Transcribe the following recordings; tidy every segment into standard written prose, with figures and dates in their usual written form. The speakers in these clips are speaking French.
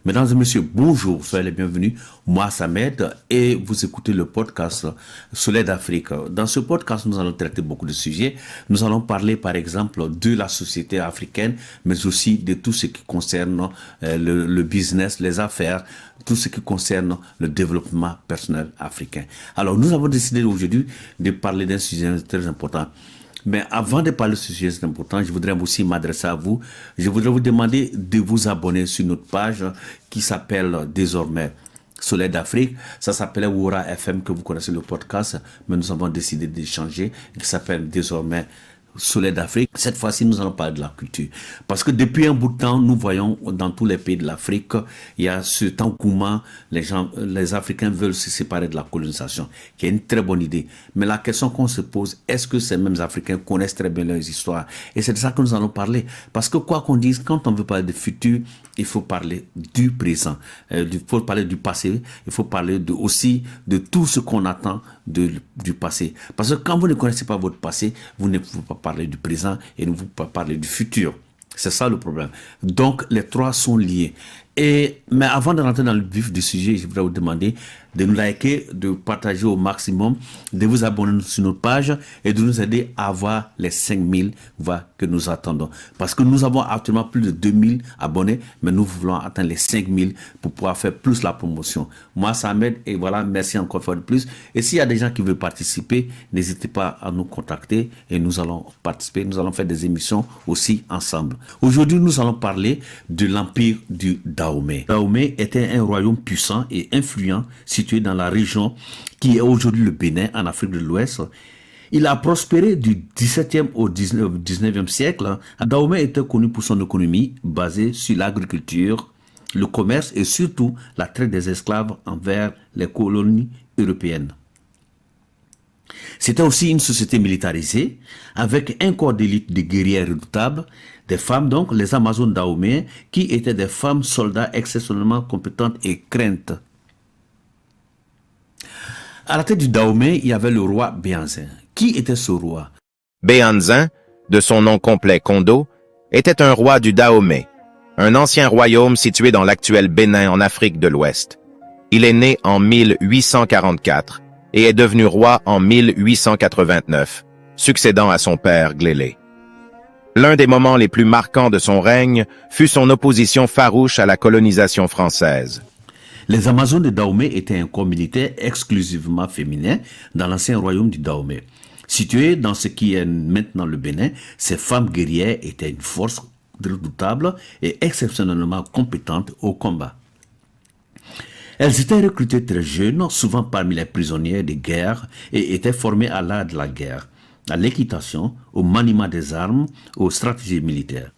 Mesdames et messieurs, bonjour, soyez les bienvenus. Moi, Samed, et vous écoutez le podcast Soleil d'Afrique. Dans ce podcast, nous allons traiter beaucoup de sujets. Nous allons parler, par exemple, de la société africaine, mais aussi de tout ce qui concerne le business, les affaires, tout ce qui concerne le développement personnel africain. Alors, nous avons décidé aujourd'hui de parler d'un sujet très important. Mais avant de parler de ce sujet important, je voudrais aussi m'adresser à vous. Je voudrais vous demander de vous abonner sur notre page qui s'appelle désormais Soleil d'Afrique. Ça s'appelait Wora FM, que vous connaissez le podcast, mais nous avons décidé de changer, qui s'appelle désormais Soleil d'Afrique. Cette fois-ci, nous allons parler de la culture. Parce que depuis un bout de temps, nous voyons dans tous les pays de l'Afrique, il y a cet engouement, les Africains veulent se séparer de la colonisation, qui est une très bonne idée. Mais la question qu'on se pose, est-ce que ces mêmes Africains connaissent très bien leurs histoires? Et c'est de ça que nous allons parler. Parce que quoi qu'on dise, quand on veut parler du futur, il faut parler du présent. Il faut parler du passé. Il faut parler aussi de tout ce qu'on attend du passé. Parce que quand vous ne connaissez pas votre passé, vous ne pouvez pas parler du présent et ne pouvez pas parler du futur. C'est ça le problème. Donc, les trois sont liés. Mais avant de rentrer dans le vif du sujet, je voudrais vous demander de nous liker, de partager au maximum, de vous abonner sur notre page et de nous aider à avoir les 5000 voix que nous attendons. Parce que nous avons actuellement plus de 2000 abonnés, mais nous voulons atteindre les 5000 pour pouvoir faire plus la promotion. Moi, ça m'aide et voilà, merci encore une fois de plus. Et s'il y a des gens qui veulent participer, n'hésitez pas à nous contacter et nous allons participer. Nous allons faire des émissions aussi ensemble. Aujourd'hui, nous allons parler de l'empire du Dahomey. Dahomey était un royaume puissant et influent situé dans la région qui est aujourd'hui le Bénin, en Afrique de l'Ouest. Il a prospéré du 17e au 19e siècle. Dahomey était connu pour son économie basée sur l'agriculture, le commerce et surtout la traite des esclaves envers les colonies européennes. C'était aussi une société militarisée, avec un corps d'élite de guerriers redoutables, des femmes donc, les Amazones Dahomey, qui étaient des femmes soldats exceptionnellement compétentes et craintes. À la tête du Dahomey, il y avait le roi Béhanzin. Qui était ce roi? Béhanzin, de son nom complet Kondo, était un roi du Dahomey, un ancien royaume situé dans l'actuel Bénin en Afrique de l'Ouest. Il est né en 1844 et est devenu roi en 1889, succédant à son père Glélé. L'un des moments les plus marquants de son règne fut son opposition farouche à la colonisation française. Les Amazones de Dahomey étaient un corps militaire exclusivement féminin dans l'ancien royaume du Dahomey. Situé dans ce qui est maintenant le Bénin, ces femmes guerrières étaient une force redoutable et exceptionnellement compétentes au combat. Elles étaient recrutées très jeunes, souvent parmi les prisonnières de guerre, et étaient formées à l'art de la guerre, à l'équitation, au maniement des armes, aux stratégies militaires.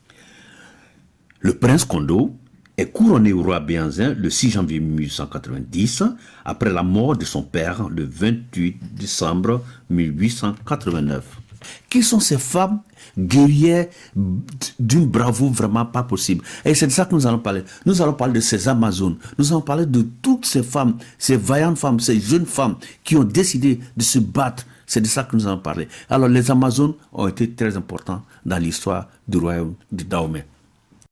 Le prince Kondo est couronné au roi Béhanzin le 6 janvier 1890, après la mort de son père le 28 décembre 1889. Qui sont ces femmes guerrières d'une bravoure vraiment pas possible? Et c'est de ça que nous allons parler. Nous allons parler de ces Amazones. Nous allons parler de toutes ces femmes, ces vaillantes femmes, ces jeunes femmes qui ont décidé de se battre. C'est de ça que nous allons parler. Alors les Amazones ont été très importants dans l'histoire du royaume du Dahomey.